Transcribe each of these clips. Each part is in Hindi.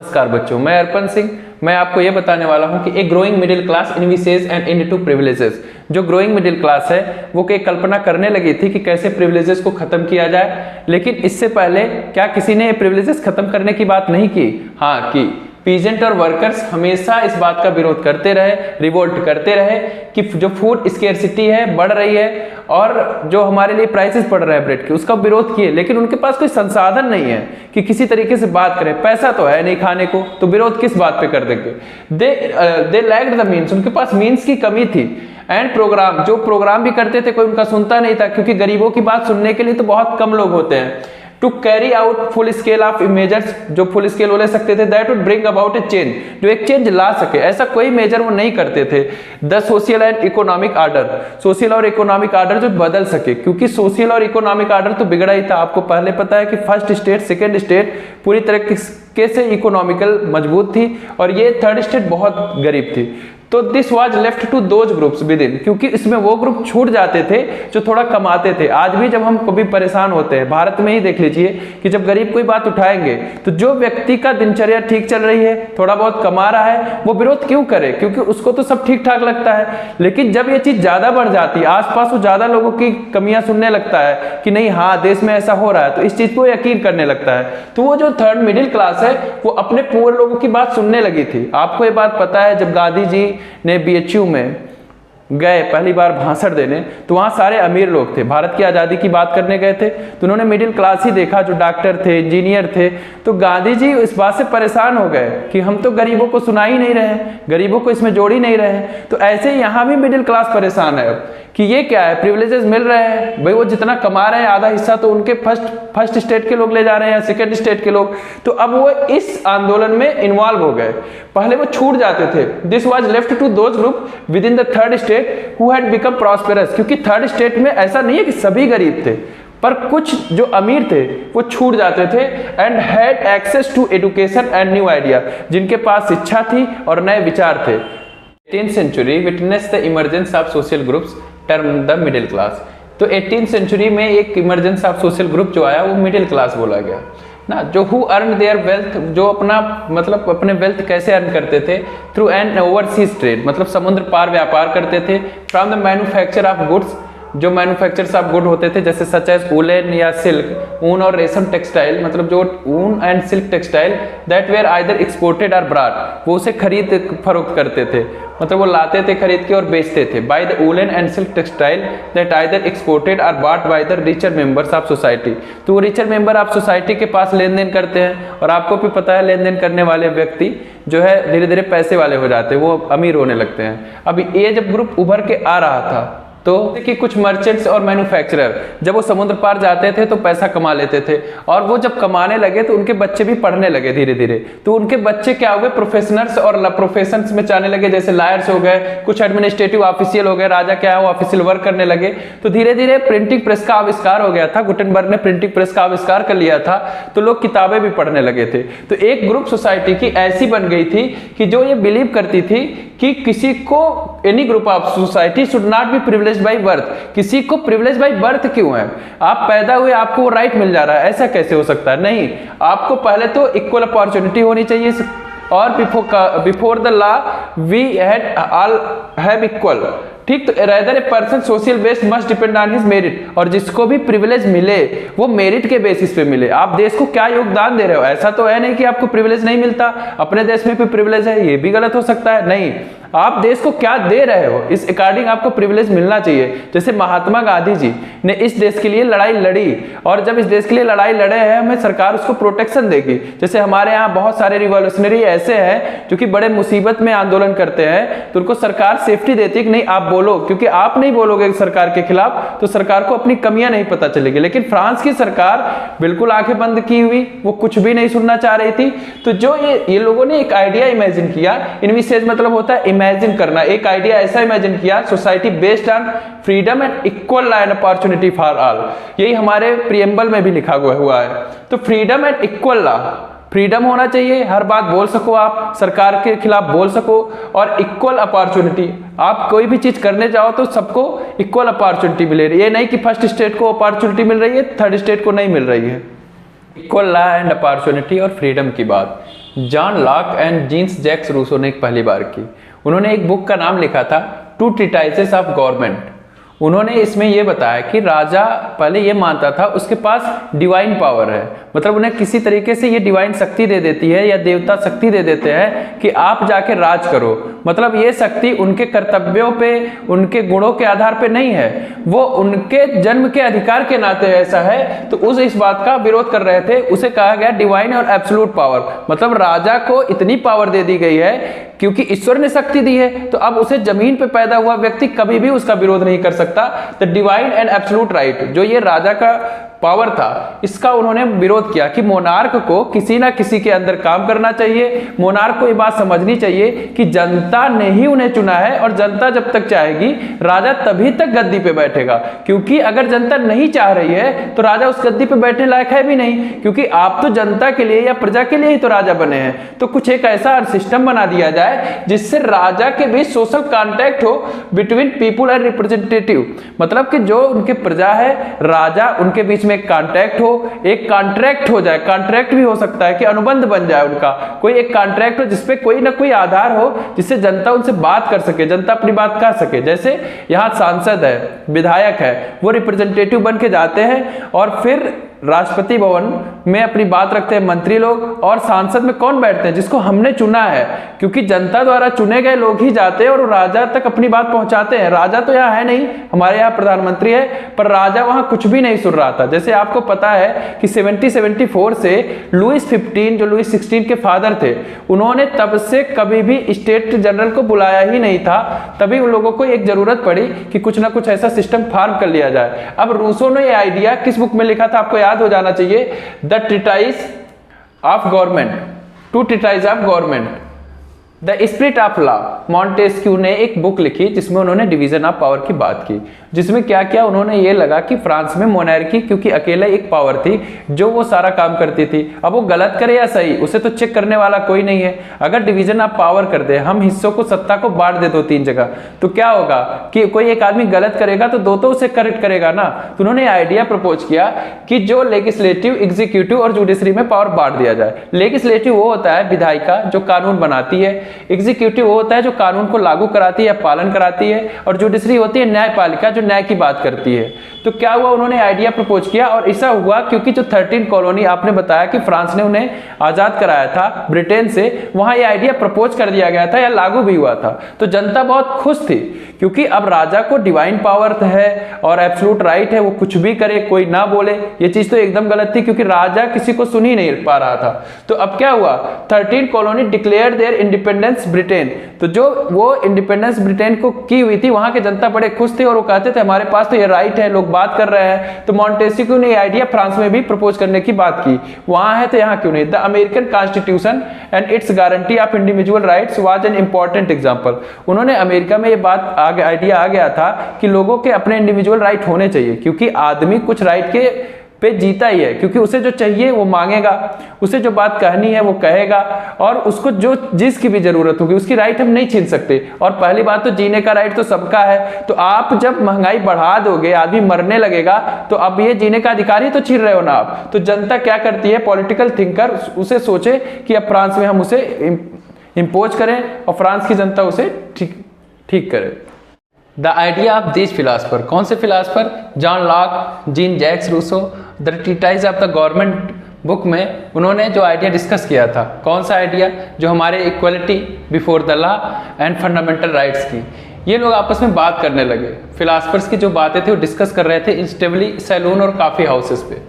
नमस्कार बच्चों, मैं अर्पण सिंह। मैं आपको यह बताने वाला हूं कि एक growing middle class envisages and end to privileges. जो ग्रोइंग मिडिल क्लास है वो एक कल्पना करने लगी थी कि कैसे प्रिविलेजेस को खत्म किया जाए, लेकिन इससे पहले क्या किसी ने प्रिविलेजेस खत्म करने की बात नहीं की? हाँ की। पीजेंट और वर्कर्स हमेशा इस बात का विरोध करते रहे, रिवोल्ट करते रहे कि जो फूड स्केर्सिटी है बढ़ रही है और जो हमारे लिए प्राइसेस बढ़ रहे हैं ब्रेड के, उसका विरोध किए, लेकिन उनके पास कोई संसाधन नहीं है कि किसी तरीके से बात करें। पैसा तो है नहीं खाने को, तो विरोध किस बात पे कर देंगे? दे लैक्ड द मीन्स, उनके पास मीन्स की कमी थी। एंड प्रोग्राम, जो प्रोग्राम भी करते थे कोई उनका सुनता नहीं था, क्योंकि गरीबों की बात सुनने के लिए तो बहुत कम लोग होते हैं। To carry out full scale of measures, जो फुल स्केल वो ले सकते थे, that would bring about a change, जो एक चेंज ला सके, ऐसा कोई मेजर वो नहीं करते थे। The social and economic order, social और इकोनॉमिक आर्डर जो बदल सके, क्योंकि सोशल और इकोनॉमिक आर्डर तो बिगड़ा ही था। आपको पहले पता है कि फर्स्ट स्टेट सेकेंड स्टेट पूरी तरीके से इकोनॉमिकल मजबूत थी और ये थर्ड स्टेट बहुत गरीब थी। तो this was left to those groups within, क्योंकि इसमें वो ग्रुप छूट जाते थे जो थोड़ा कमाते थे। आज भी जब हम कभी परेशान होते हैं, भारत में ही देख लीजिए कि जब गरीब कोई बात उठाएंगे तो जो व्यक्ति का दिनचर्या ठीक चल रही है, थोड़ा बहुत कमा रहा है, वो विरोध क्यों करे? क्योंकि उसको तो सब ठीक ठाक लगता है। लेकिन जब ये चीज ज्यादा बढ़ जाती है, आसपास वो ज्यादा लोगों की कमियां सुनने लगता है कि नहीं हाँ देश में ऐसा हो रहा है, तो इस चीज को यकीन करने लगता है। तो वो जो थर्ड मिडिल क्लास है वो अपने पुअर लोगों की बात सुनने लगी थी। आपको ये बात पता है, जब गांधी जी ने बीएचयू में गए पहली बार भाषण देने, तो वहां सारे अमीर लोग थे, भारत की आजादी की बात करने गए थे, तो उन्होंने मिडिल क्लास ही देखा, जो डॉक्टर थे, इंजीनियर थे। तो गांधी जी इस बात से परेशान हो गए कि हम तो गरीबों को सुना ही नहीं रहे, गरीबों को इसमें जोड़ ही नहीं रहे। तो ऐसे ही यहां भी मिडिल क्लास परेशान है कि ये क्या है, प्रिविलेजेस मिल रहे हैं भाई, वो जितना कमा रहे हैं आधा हिस्सा तो उनके फर्स्ट स्टेट के लोग ले जा रहे हैं, सेकेंड स्टेट के लोग। तो अब वो इस आंदोलन में इन्वॉल्व हो गए। पहले वो छूट जाते थे। This was left to those group within the third state who had become prosperous, क्योंकि थर्ड स्टेट में ऐसा नहीं है कि सभी गरीब थे, पर कुछ जो अमीर थे वो छूट जाते थे। And had access to education and new idea, जिनके पास शिक्षा थी और नए विचार थे। 18th century witnessed the emergence of social groups termed the middle class। तो 18th century में एक इमरजेंस ऑफ सोशल ग्रुप जो आया वो मिडिल क्लास बोला गया ना, जो हु अर्न देयर वेल्थ, जो अपना मतलब अपने वेल्थ कैसे अर्न करते थे? थ्रू एन ओवरसीज ट्रेड, मतलब समुद्र पार व्यापार करते थे। From the manufacture of goods, जो मैन्युफैक्चर्स ऑफ गुड होते थे, जैसे सच एज वुलन या सिल्क, ऊन और रेशम टेक्सटाइल, मतलब जो ऊन and silk textile, that were either exported और ब्रॉड, वो उसे खरीद फरोख्त करते थे, मतलब वो लाते थे खरीद के और बेचते थे। By the woollen and silk textile that either exported और bought by the richer members of society. तो वो रिचर मेंबर ऑफ सोसाइटी के पास लेन देन करते हैं, और आपको भी पता है लेन देन करने वाले व्यक्ति जो है धीरे धीरे पैसे वाले हो जाते हैं, वो अमीर होने लगते हैं। अब ये जब ग्रुप उभर के आ रहा था तो कि कुछ मर्चेंट्स और मैन्युफैक्चरर जब वो समुद्र पार जाते थे तो पैसा कमा लेते थे, और वो जब कमाने लगे तो उनके बच्चे भी पढ़ने लगे धीरे धीरे। तो उनके बच्चे क्या हुए, प्रोफेशनल्स और प्रोफेशंस में जाने लगे, जैसे लायर्स हो गए, कुछ एडमिनिस्ट्रेटिव ऑफिशियल हो गए, राजा क्या है वो ऑफिशियल वर्क करने लगे। तो धीरे धीरे प्रिंटिंग प्रेस का आविष्कार हो गया था, गुटेनबर्ग ने प्रिंटिंग प्रेस का आविष्कार कर लिया था, तो लोग किताबें भी पढ़ने लगे थे। तो एक ग्रुप सोसाइटी की ऐसी बन गई थी कि जो ये बिलीव करती थी कि किसी को, any group of society should not be privileged by birth. किसी को प्रिविलेज बाय बर्थ क्यों है? आप पैदा हुए आपको वो राइट मिल जा रहा है, ऐसा कैसे हो सकता है? नहीं, आपको पहले तो इक्वल अपॉर्चुनिटी होनी चाहिए, और before the law we had all have equal, ठीक। तो rather a person social based must depend on his merit, और जिसको भी प्रिविलेज मिले वो मेरिट के बेसिस पे मिले। आप देश को क्या योगदान दे रहे हो? ऐसा तो है नहीं कि आपको प्रिविलेज नहीं मिलता, अपने देश में भी प्रिविलेज है, ये भी गलत हो सकता है। नहीं, आप देश को क्या दे रहे हो, इस अकॉर्डिंग आपको प्रिविलेज मिलना चाहिए। जैसे महात्मा गांधी जी ने इस देश के लिए लड़ाई लड़ी, और जब इस देश के लिए लड़ाई लड़े हैं, हमें सरकार उसको प्रोटेक्शन देगी। जैसे हमारे यहाँ बहुत सारे रिवॉल्यूशनरी ऐसे हैं जो कि बड़े मुसीबत में आंदोलन करते हैं, तो उनको सरकार सेफ्टी देती है कि नहीं आप बोलो, क्योंकि आप नहीं बोलोगे सरकार के खिलाफ तो सरकार को अपनी कमियां नहीं पता चलेगी। लेकिन फ्रांस की सरकार बिल्कुल आंखें बंद की हुई, वो कुछ भी नहीं सुनना चाह रही थी। तो जो ये लोगों ने एक आइडिया इमेजिन किया, इनविसेज मतलब होता है इमेजिन करना, एक आइडिया ऐसा इमेजिन किया, society based on freedom and equal and opportunity for all. यही हमारे प्रीएम्बल में भी लिखा हुआ है। तो freedom and equal law, freedom होना चाहिए, हर बात बोल सको, आप सरकार के खिलाफ बोल सको, और इक्वल अपॉर्चुनिटी, आप कोई भी चीज करने जाओ तो सबको इक्वल अपॉर्चुनिटी मिले। ये नहीं कि फर्स्ट स्टेट को अपॉर्चुनिटी मिल रही है, थर्ड स्टेट को नहीं मिल रही है। इक्वल लॉ एंड अपॉर्चुनिटी और फ्रीडम की बात। John Locke and Jean Jacques Rousseau ने पहली बार की। उन्होंने एक बुक का नाम लिखा था टू ट्रीटाइजेस ऑफ गवर्नमेंट। उन्होंने इसमें यह बताया कि राजा पहले ये मानता था उसके पास डिवाइन पावर है, मतलब उन्हें किसी तरीके से ये डिवाइन शक्ति दे देती है या देवता शक्ति दे देते हैं कि आप जाके राज करो। मतलब ये शक्ति उनके कर्तव्यों पे, उनके गुणों के आधार पे नहीं है, वो उनके जन्म के अधिकार के नाते ऐसा है। तो इस बात का विरोध कर रहे थे। उसे कहा गया डिवाइन और एब्सोल्यूट पावर, मतलब राजा को इतनी पावर दे दी गई है क्योंकि ईश्वर ने शक्ति दी है, तो अब उसे जमीन पे पैदा हुआ व्यक्ति कभी भी उसका विरोध नहीं कर सकता। The divine and absolute right, जो ये राजा का पावर था, इसका उन्होंने विरोध किया कि मोनार्क को किसी ना किसी के अंदर काम करना चाहिए। मोनार्क को ये बात समझनी चाहिए कि जनता ने ही उन्हें चुना है और जनता जब तक चाहेगी राजा तभी तक गद्दी पे बैठेगा, क्योंकि अगर जनता नहीं चाह रही है तो राजा उस गद्दी पे बैठने लायक है भी नहीं, क्योंकि आप तो जनता के लिए या प्रजा के लिए ही तो राजा बने हैं। तो कुछ एक ऐसा सिस्टम बना दिया जाए जिससे राजा के बीच सोशल कॉन्टैक्ट हो बिटवीन पीपुल एंड रिप्रेजेंटेटिव, मतलब कि जो उनके प्रजा है, राजा, उनके बीच में एक कॉन्ट्रैक्ट हो, एक कॉन्ट्रैक्ट हो जाए। कॉन्ट्रैक्ट भी हो सकता है कि अनुबंध बन जाए उनका, कोई एक कॉन्ट्रैक्ट हो जिसपे कोई ना कोई आधार हो जिससे जनता उनसे बात कर सके, जनता अपनी बात कह सके। जैसे यहाँ सांसद है, विधायक है, वो रिप्रेजेंटेटिव बन के जाते हैं और फिर राष्ट्रपति भवन में अपनी बात रखते हैं मंत्री लोग, और सांसद में कौन बैठते हैं? जिसको हमने चुना है, क्योंकि जनता द्वारा चुने गए लोग ही जाते हैं और राजा तक अपनी बात पहुंचाते हैं। राजा तो यहाँ है नहीं, हमारे यहाँ प्रधानमंत्री है, पर राजा वहां कुछ भी नहीं सुन रहा था। जैसे आपको पता है कि 1774 से लुइस 15, जो लुइस 16 के फादर थे, उन्होंने तब से कभी भी स्टेट जनरल को बुलाया ही नहीं था। तभी उन लोगों को एक जरूरत पड़ी कि कुछ ना कुछ ऐसा सिस्टम फॉर्म कर लिया जाए। अब रूसो ने यह आइडिया किस बुक में लिखा था? आपको याद हो जाना चाहिए, the treatise of government, two treatise of government, the spirit of law. Montesquieu ने एक बुक लिखी जिसमें उन्होंने डिवीजन ऑफ पावर की बात की, जिसमें क्या किया उन्होंने ये लगा कि फ्रांस में मोनार्की क्योंकि अकेले एक पावर थी जो वो सारा काम करती थी। अब वो गलत करे या सही, उसे तो चेक करने वाला कोई नहीं है। अगर डिवीजन ऑफ पावर कर दे, हम हिस्सों को, सत्ता को बांट दे 2-3 जगह, तो क्या होगा कि कोई एक आदमी गलत करेगा तो दो तो उसे करेक्ट करेगा ना। तो उन्होंने आइडिया प्रपोज किया कि जो लेजिस्लेटिव, एग्जीक्यूटिव और जुडिशरी में पावर बांट दिया जाए। लेजिस्लेटिव वो होता है विधायिका जो कानून बनाती है, एग्जीक्यूटिव वो होता है जो कानून को लागू कराती है या पालन कराती है, और जुडिशरी होती है न्यायपालिका जो न्याय की बात करती है। तो क्या हुआ, उन्होंने आइडिया प्रपोज किया और ऐसा हुआ क्योंकि जो 13 कॉलोनी आपने बताया कि फ्रांस ने उन्हें आजाद कराया था ब्रिटेन से, वहां यह आइडिया प्रपोज कर दिया गया था या लागू भी हुआ था। तो जनता बहुत खुश थी क्योंकि अब राजा को डिवाइन पावर है और एब्सोल्यूट राइट है, वो कुछ भी करे, कोई ना बोले। ये चीज तो एकदम गलत थी क्योंकि राजा किसी को सुन ही नहीं पा रहा था। तो अब क्या हुआ, 13 colony declare their independence Britain. तो जो वो इंडिपेंडेंस ब्रिटेन को की हुई थी, वहां के जनता बड़े खुश थे और वो कहते थे हमारे पास तो ये राइट है, लोग बात कर रहे हैं। तो मॉन्टेस्क्यू ने आइडिया फ्रांस में भी प्रपोज करने की बात की, वहां है तो यहाँ क्यों नहीं। The American constitution and it's guarantee of individual rights was an important example. उन्होंने अमेरिका में ये बात आइडिया आ गया था कि लोगों के अपने इंडिविजुअल राइट होने चाहिए, क्योंकि आदमी कुछ राइट के पे जीता ही है, क्योंकि उसे जो चाहिए वो मांगेगा, उसे जो बात कहनी है वो कहेगा, और उसको जो जिसकी भी जरूरत होगी उसकी राइट हम नहीं छीन सकते। और पहली बात तो जीने का राइट तो सबका है। तो आप जब महंगाई बढ़ा दोगे, आदमी मरने लगेगा, तो अब ये जीने का अधिकार ही तो छीन रहे हो ना आप। तो जनता क्या करती है, पॉलिटिकल थिंकर उसे सोचे कि अब फ्रांस में हम उसे इम्पोज करें और फ्रांस की जनता उसे ठीक करे। The idea of this philosopher, कौन से philosopher? John Locke, Jean Jacques Rousseau. The treatise of the government book में उन्होंने जो आइडिया डिस्कस किया था, कौन सा आइडिया? जो हमारे equality before the law and fundamental rights की। ये लोग आपस में बात करने लगे, फिलासफर्स की जो बातें थी वो डिस्कस कर रहे थे इंस्टेबली सैलून और काफ़ी हाउसेस पे।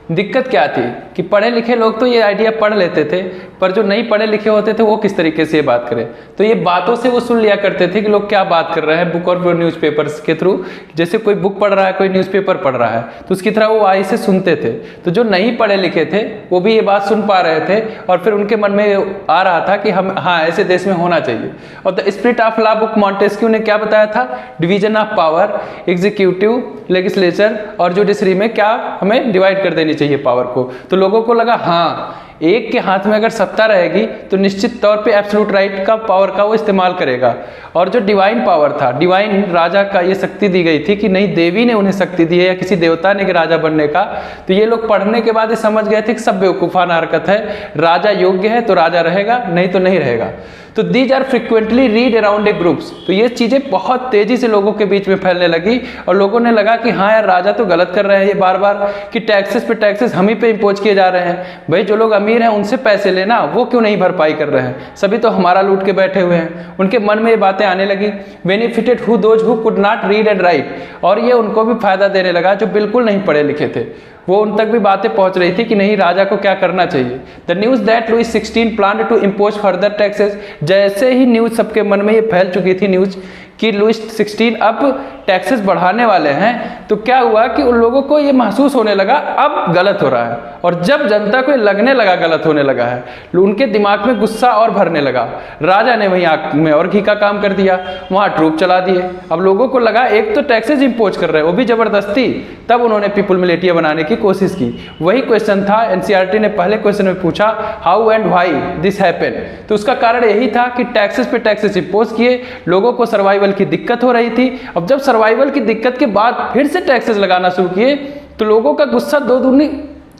दिक्कत क्या थी कि पढ़े लिखे लोग तो ये आइडिया पढ़ लेते थे, पर जो नहीं पढ़े लिखे होते थे वो किस तरीके से ये बात करें। तो ये बातों से वो सुन लिया करते थे कि लोग क्या बात कर रहे हैं, बुक और न्यूज़पेपर्स के थ्रू। जैसे कोई बुक पढ़ रहा है, कोई न्यूज़पेपर पढ़ रहा है, तो उसकी तरह वो आई से सुनते थे। तो जो नहीं पढ़े लिखे थे वो भी ये बात सुन पा रहे थे, और फिर उनके मन में आ रहा था कि हम, हाँ, ऐसे देश में होना चाहिए। और the spirit of law book Montesquieu ने क्या बताया था? Division of power, executive, legislature और जुडिशरी में क्या हमें डिवाइड कर देनी चाहिए पावर को। तो लोगों को लगा हाँ एक के हाथ में अगर सत्ता रहेगी तो निश्चित तौर पे एब्सोल्यूट राइट का पावर का वो इस्तेमाल करेगा। और जो डिवाइन पावर था, डिवाइन राजा का ये शक्ति दी गई थी कि नहीं देवी ने उन्हें शक्ति दी है या किसी देवता ने कि राजा बनने का, तो ये लोग पढ़ने के बाद ये समझ गए थे कि सब बेवकूफाना हरकत है, राजा योग्य है तो राजा रहेगा, नहीं तो नहीं रहेगा। तो these are frequently read around a groups. तो ये चीजें बहुत तेजी से लोगों के बीच में फैलने लगी और लोगों ने लगा कि हाँ यार राजा तो गलत कर रहे हैं ये बार बार कि टैक्सेस पे टैक्सेस हम ही पे इम्पोज किए जा रहे हैं। भाई जो लोग अमीर हैं उनसे पैसे लेना, वो क्यों नहीं भरपाई कर रहे हैं, सभी तो हमारा लूट के बैठे हुए हैं। उनके मन में ये बातें आने लगी। Benefited who those who could not read and right, और ये उनको भी फायदा देने लगा जो बिल्कुल नहीं पढ़े लिखे थे, वो उन तक भी बातें पहुंच रही थी कि नहीं राजा को क्या करना चाहिए। The news that Louis 16 planned to impose further taxes, जैसे ही न्यूज सबके मन में ये फैल चुकी थी न्यूज कि लुइस 16 अब टैक्सेस बढ़ाने वाले हैं, तो क्या हुआ कि उन लोगों को ये महसूस होने लगा अब गलत हो रहा है। और जब जनता को ये लगने लगा गलत होने लगा है, उनके दिमाग में गुस्सा और भरने लगा। राजा ने वहीं आंख में और घी का काम कर दिया, वहाँ ट्रूप चला दिए। अब लोगों को लगा एक तो टैक्सेस इम्पोज कर रहे हैं वो भी जबरदस्ती, तब उन्होंने पीपुल मिलिटिया बनाने की कोशिश की। वही क्वेश्चन था एनसीईआरटी ने पहले क्वेश्चन में पूछा, how and why this happen. तो उसका कारण यही था कि टैक्सेस पे टैक्सेस इम्पोज किए, लोगों को सर्वाइवल की दिक्कत हो रही थी। अब जब सर्वाइवल की दिक्कत के बाद फिर से टैक्सेस लगाना शुरू किए तो लोगों का गुस्सा 2 दूनी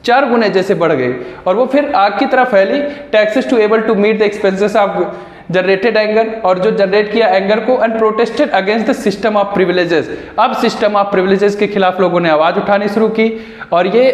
4 गुने जैसे बढ़ गई और वो फिर आग की तरह फैली। Taxes to able to meet the expenses of generated anger, और जो जनरेट किया एंगर को, and protested against the system of privileges. अब सिस्टम ऑफ प्रिविलेजेस के खिलाफ लोगों ने आवाज उठानी शुरू की और ये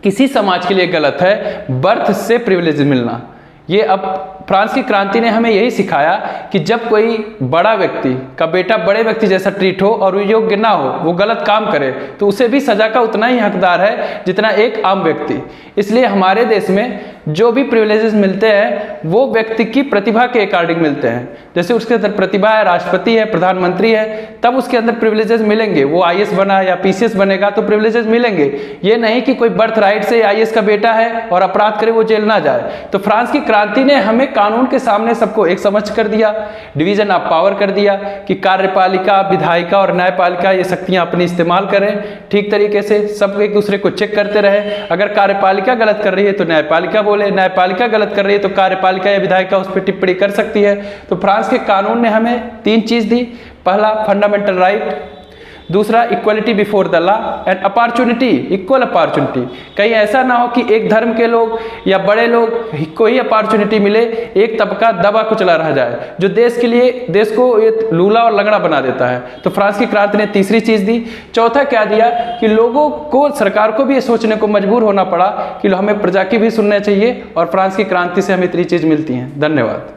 किसी समाज के लिए गलत है बर्थ से प्रिविलेज मिलना। ये अब फ्रांस की क्रांति ने हमें यही सिखाया कि जब कोई बड़ा व्यक्ति का बेटा बड़े व्यक्ति जैसा ट्रीट हो और वो योग्य ना हो, वो गलत काम करे, तो उसे भी सजा का उतना ही हकदार है जितना एक आम व्यक्ति। इसलिए हमारे देश में जो भी प्रिविलेजेस मिलते हैं वो व्यक्ति की प्रतिभा के अकॉर्डिंग मिलते हैं। जैसे उसके अंदर प्रतिभा है, राष्ट्रपति है, प्रधानमंत्री है, तब उसके अंदर प्रिविलेजेस मिलेंगे। वो आईएएस बना या पीसीएस बनेगा तो प्रिविलेजेस मिलेंगे। ये नहीं कि कोई बर्थ राइट से आईएएस का बेटा है और अपराध करे वो जेल ना जाए। तो फ्रांस की क्रांति ने हमें कानून के सामने सबको एक समझ कर दिया, डिवीजन ऑफ पावर कर दिया कि कार्यपालिका, विधायिका और न्यायपालिका ये शक्तियां अपनी इस्तेमाल करें ठीक तरीके से, सब एक दूसरे को चेक करते रहे। अगर कार्यपालिका गलत कर रही है तो न्यायपालिका बोले, न्यायपालिका गलत कर रही है तो कार्यपालिका या विधायिका उस पर टिप्पणी कर सकती है। तो फ्रांस के कानून ने हमें 3 चीज दी। पहला फंडामेंटल राइट, दूसरा equality before the law and opportunity, equal opportunity. कहीं ऐसा ना हो कि एक धर्म के लोग या बड़े लोग को ही अपॉर्चुनिटी मिले, एक तबका दबा कुचला रह जाए जो देश के लिए देश को ये लूला और लंगड़ा बना देता है। तो फ्रांस की क्रांति ने तीसरी चीज दी। चौथा क्या दिया कि लोगों को, सरकार को भी ये सोचने को मजबूर होना पड़ा कि हमें प्रजा की भी सुनना चाहिए, और फ्रांस की क्रांति से हमें 3 चीज मिलती हैं। धन्यवाद।